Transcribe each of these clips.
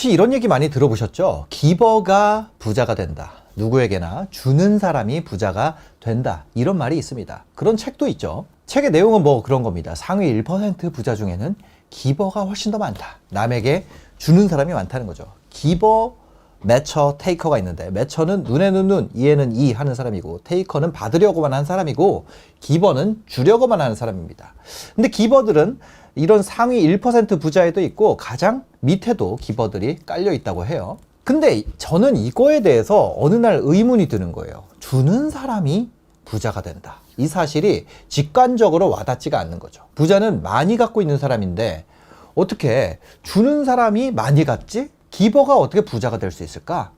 혹시 이런 얘기 많이 들어보셨죠? 기버가 부자가 된다. 누구에게나 주는 사람이 부자가 된다. 이런 말이 있습니다. 그런 책도 있죠. 책의 내용은 뭐 그런 겁니다. 상위 1% 부자 중에는 기버가 훨씬 더 많다. 남에게 주는 사람이 많다는 거죠. 기버, 매처, 테이커가 있는데, 매처는 눈에는 눈, 이에는 이 하는 사람이고, 테이커는 받으려고만 하는 사람이고, 기버는 주려고만 하는 사람입니다. 근데 기버들은 이런 상위 1% 부자에도 있고 가장 밑에도 기버들이 깔려 있다고 해요. 근데 저는 이거에 대해서 어느 날 의문이 드는 거예요. 주는 사람이 부자가 된다. 이 사실이 직관적으로 와닿지가 않는 거죠. 부자는 많이 갖고 있는 사람인데 어떻게 주는 사람이 많이 갖지? 기버가 어떻게 부자가 될 수 있을까?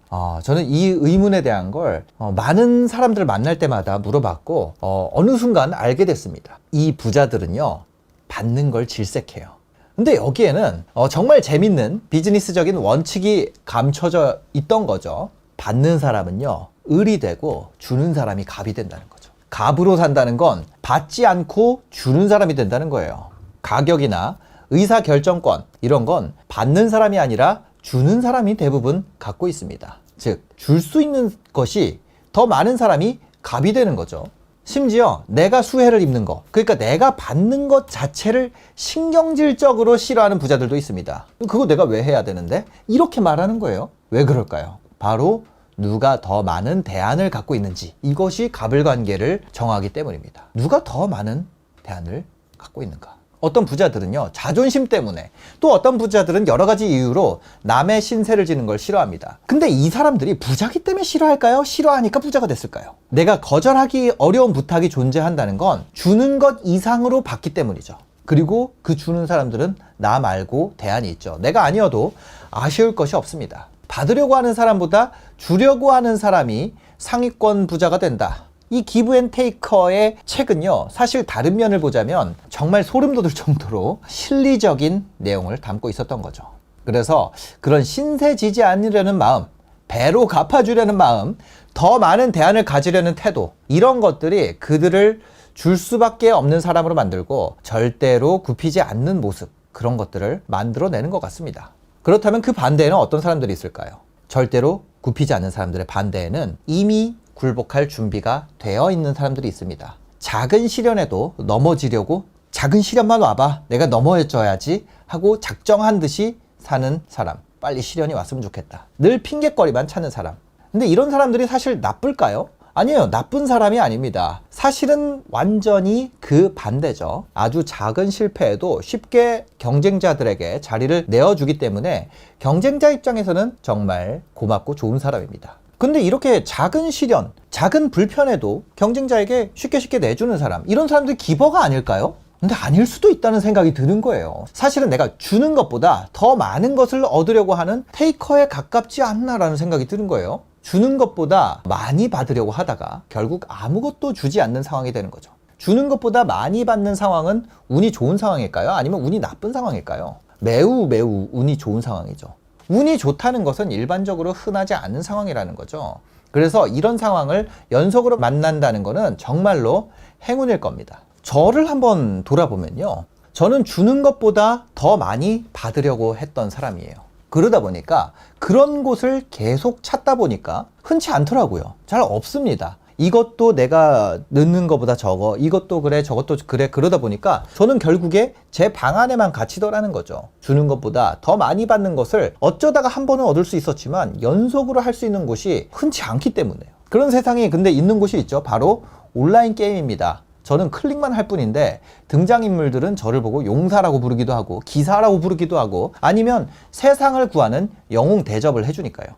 저는 이 의문에 대한 걸 많은 사람들을 만날 때마다 물어봤고 어느 순간 알게 됐습니다. 이 부자들은요, 받는 걸 질색해요. 근데 여기에는 정말 재밌는 비즈니스적인 원칙이 감춰져 있던 거죠. 받는 사람은요, 을이 되고 주는 사람이 갑이 된다는 거죠. 갑으로 산다는 건 받지 않고 주는 사람이 된다는 거예요. 가격이나 의사결정권 이런 건 받는 사람이 아니라 주는 사람이 대부분 갖고 있습니다. 즉, 줄 수 있는 것이 더 많은 사람이 갑이 되는 거죠. 심지어 내가 수혜를 입는 거, 그러니까 내가 받는 것 자체를 신경질적으로 싫어하는 부자들도 있습니다. 그거 내가 왜 해야 되는데? 이렇게 말하는 거예요. 왜 그럴까요? 바로 누가 더 많은 대안을 갖고 있는지, 이것이 갑을관계를 정하기 때문입니다. 누가 더 많은 대안을 갖고 있는가? 어떤 부자들은요, 자존심 때문에, 또 어떤 부자들은 여러 가지 이유로 남의 신세를 지는 걸 싫어합니다. 근데 이 사람들이 부자기 때문에 싫어할까요? 싫어하니까 부자가 됐을까요? 내가 거절하기 어려운 부탁이 존재한다는 건 주는 것 이상으로 받기 때문이죠. 그리고 그 주는 사람들은 나 말고 대안이 있죠. 내가 아니어도 아쉬울 것이 없습니다. 받으려고 하는 사람보다 주려고 하는 사람이 상위권 부자가 된다. 이 기브앤테이커의 책은요, 사실 다른 면을 보자면 정말 소름 돋을 정도로 실리적인 내용을 담고 있었던 거죠. 그래서 그런 신세 지지 않으려는 마음, 배로 갚아주려는 마음, 더 많은 대안을 가지려는 태도, 이런 것들이 그들을 줄 수밖에 없는 사람으로 만들고 절대로 굽히지 않는 모습, 그런 것들을 만들어내는 것 같습니다. 그렇다면 그 반대에는 어떤 사람들이 있을까요? 절대로 굽히지 않는 사람들의 반대에는 이미 굴복할 준비가 되어 있는 사람들이 있습니다. 작은 시련에도 넘어지려고, 작은 시련만 와봐, 내가 넘어져야지 하고 작정한 듯이 사는 사람. 빨리 시련이 왔으면 좋겠다. 늘 핑곗거리만 찾는 사람. 근데 이런 사람들이 사실 나쁠까요? 아니에요. 나쁜 사람이 아닙니다. 사실은 완전히 그 반대죠. 아주 작은 실패에도 쉽게 경쟁자들에게 자리를 내어주기 때문에 경쟁자 입장에서는 정말 고맙고 좋은 사람입니다. 근데 이렇게 작은 시련, 작은 불편에도 경쟁자에게 쉽게 내주는 사람, 이런 사람들이 기버가 아닐까요? 근데 아닐 수도 있다는 생각이 드는 거예요. 사실은 내가 주는 것보다 더 많은 것을 얻으려고 하는 테이커에 가깝지 않나라는 생각이 드는 거예요. 주는 것보다 많이 받으려고 하다가 결국 아무것도 주지 않는 상황이 되는 거죠. 주는 것보다 많이 받는 상황은 운이 좋은 상황일까요? 아니면 운이 나쁜 상황일까요? 매우 운이 좋은 상황이죠. 운이 좋다는 것은 일반적으로 흔하지 않은 상황이라는 거죠. 그래서 이런 상황을 연속으로 만난다는 것은 정말로 행운일 겁니다. 저를 한번 돌아보면요, 저는 주는 것보다 더 많이 받으려고 했던 사람이에요. 그러다 보니까 그런 곳을 계속 찾다 보니까 흔치 않더라고요. 잘 없습니다. 이것도 내가 넣는 것보다 적어, 이것도 그래, 저것도 그래, 그러다 보니까 저는 결국에 제 방 안에만 갇히더라는 거죠. 주는 것보다 더 많이 받는 것을 어쩌다가 한 번은 얻을 수 있었지만 연속으로 할 수 있는 곳이 흔치 않기 때문에요. 그런 세상이 근데 있는 곳이 있죠. 바로 온라인 게임입니다. 저는 클릭만 할 뿐인데 등장인물들은 저를 보고 용사라고 부르기도 하고 기사라고 부르기도 하고 아니면 세상을 구하는 영웅 대접을 해주니까요.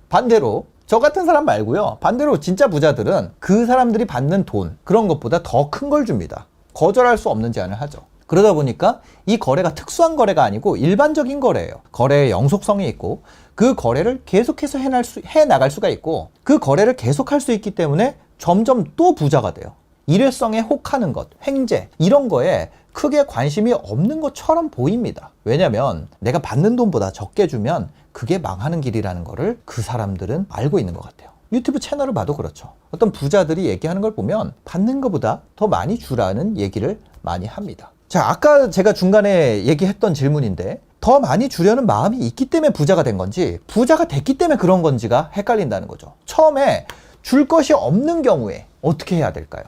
반대로 저 같은 사람 말고요, 반대로 진짜 부자들은 그 사람들이 받는 돈, 그런 것보다 더 큰 걸 줍니다. 거절할 수 없는 제안을 하죠. 그러다 보니까 이 거래가 특수한 거래가 아니고 일반적인 거래예요. 거래의 영속성이 있고 그 거래를 계속해서 해나갈 수가 있고 그 거래를 계속할 수 있기 때문에 점점 또 부자가 돼요. 일회성에 혹하는 것, 횡재, 이런 거에 크게 관심이 없는 것처럼 보입니다. 왜냐면 내가 받는 돈보다 적게 주면 그게 망하는 길이라는 거를 그 사람들은 알고 있는 것 같아요. 유튜브 채널을 봐도 그렇죠. 어떤 부자들이 얘기하는 걸 보면 받는 것보다 더 많이 주라는 얘기를 많이 합니다. 자, 아까 제가 중간에 얘기했던 질문인데 더 많이 주려는 마음이 있기 때문에 부자가 된 건지 부자가 됐기 때문에 그런 건지가 헷갈린다는 거죠. 처음에 줄 것이 없는 경우에 어떻게 해야 될까요?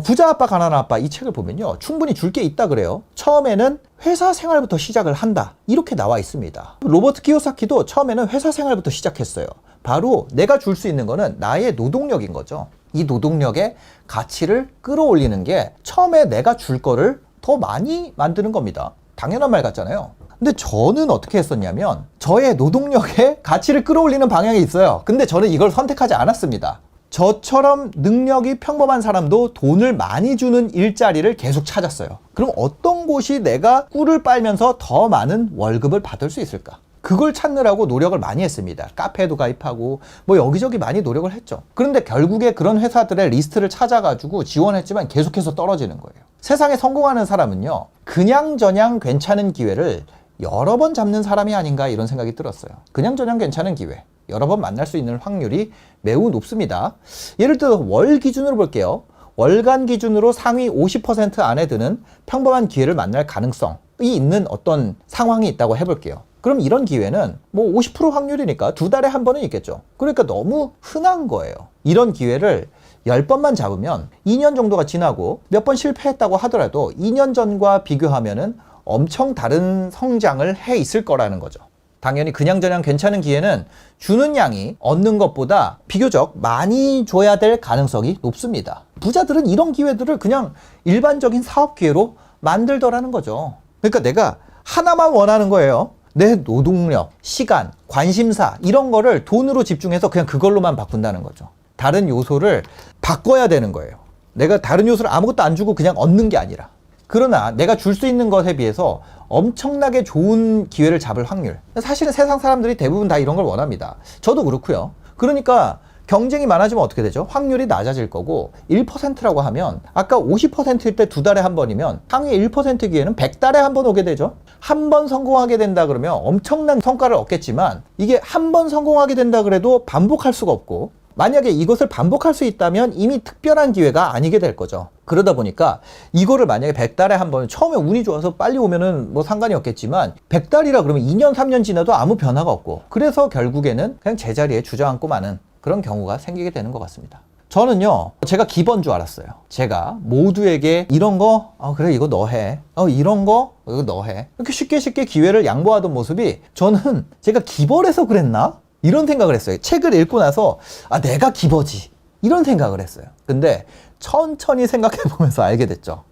부자 아빠 가난한 아빠 이 책을 보면요, 충분히 줄 게 있다 그래요. 처음에는 회사 생활부터 시작을 한다 이렇게 나와 있습니다. 로버트 키요사키도 처음에는 회사 생활부터 시작했어요. 바로 내가 줄 수 있는 거는 나의 노동력인 거죠. 이 노동력의 가치를 끌어올리는 게 처음에 내가 줄 거를 더 많이 만드는 겁니다. 당연한 말 같잖아요. 근데 저는 어떻게 했었냐면 저의 노동력의 가치를 끌어올리는 방향이 있어요. 근데 저는 이걸 선택하지 않았습니다. 저처럼 능력이 평범한 사람도 돈을 많이 주는 일자리를 계속 찾았어요. 그럼 어떤 곳이 내가 꿀을 빨면서 더 많은 월급을 받을 수 있을까? 그걸 찾느라고 노력을 많이 했습니다. 카페도 가입하고 뭐 여기저기 많이 노력을 했죠. 그런데 결국에 그런 회사들의 리스트를 찾아가지고 지원했지만 계속해서 떨어지는 거예요. 세상에 성공하는 사람은요, 그냥저냥 괜찮은 기회를 여러 번 잡는 사람이 아닌가 이런 생각이 들었어요. 그냥저냥 괜찮은 기회, 여러 번 만날 수 있는 확률이 매우 높습니다. 예를 들어 월 기준으로 볼게요. 월간 기준으로 상위 50% 안에 드는 평범한 기회를 만날 가능성이 있는 어떤 상황이 있다고 해볼게요. 그럼 이런 기회는 뭐 50% 확률이니까 2달에 한 번은 있겠죠. 그러니까 너무 흔한 거예요. 이런 기회를 10번만 잡으면 2년 정도가 지나고 몇 번 실패했다고 하더라도 2년 전과 비교하면은 엄청 다른 성장을 해 있을 거라는 거죠. 당연히 그냥저냥 괜찮은 기회는 주는 양이 얻는 것보다 비교적 많이 줘야 될 가능성이 높습니다. 부자들은 이런 기회들을 그냥 일반적인 사업 기회로 만들더라는 거죠. 그러니까 내가 하나만 원하는 거예요. 내 노동력, 시간, 관심사 이런 거를 돈으로 집중해서 그냥 그걸로만 바꾼다는 거죠. 다른 요소를 바꿔야 되는 거예요. 내가 다른 요소를 아무것도 안 주고 그냥 얻는 게 아니라. 그러나 내가 줄 수 있는 것에 비해서 엄청나게 좋은 기회를 잡을 확률. 사실은 세상 사람들이 대부분 다 이런 걸 원합니다. 저도 그렇고요. 그러니까 경쟁이 많아지면 어떻게 되죠? 확률이 낮아질 거고 1%라고 하면 아까 50%일 때 2달에 한 번이면 상위 1% 기회는 100달에 한 번 오게 되죠. 한 번 성공하게 된다 그러면 엄청난 성과를 얻겠지만 이게 한 번 성공하게 된다 그래도 반복할 수가 없고 만약에 이것을 반복할 수 있다면 이미 특별한 기회가 아니게 될 거죠. 그러다 보니까 이거를 만약에 100달에 한 번 처음에 운이 좋아서 빨리 오면은 뭐 상관이 없겠지만 100달이라 그러면 2년 3년 지나도 아무 변화가 없고 그래서 결국에는 그냥 제자리에 주저앉고 마는 그런 경우가 생기게 되는 것 같습니다. 저는요, 제가 기본 줄 알았어요. 제가 모두에게 이런 거, 그래, 이거 너 해. 이런 거, 이거 너 해. 이렇게 쉽게 기회를 양보하던 모습이 저는 제가 기벌해서 그랬나? 이런 생각을 했어요. 책을 읽고 나서, 내가 기버지. 이런 생각을 했어요. 근데 천천히 생각해 보면서 알게 됐죠.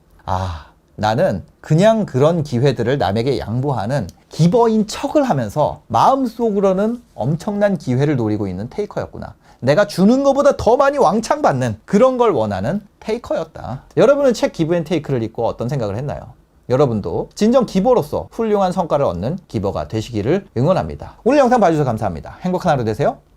나는 그냥 그런 기회들을 남에게 양보하는 기버인 척을 하면서 마음속으로는 엄청난 기회를 노리고 있는 테이커였구나. 내가 주는 것보다 더 많이 왕창 받는 그런 걸 원하는 테이커였다. 여러분은 책 기브 앤 테이크를 읽고 어떤 생각을 했나요? 여러분도 진정 기버로서 훌륭한 성과를 얻는 기버가 되시기를 응원합니다. 오늘 영상 봐주셔서 감사합니다. 행복한 하루 되세요.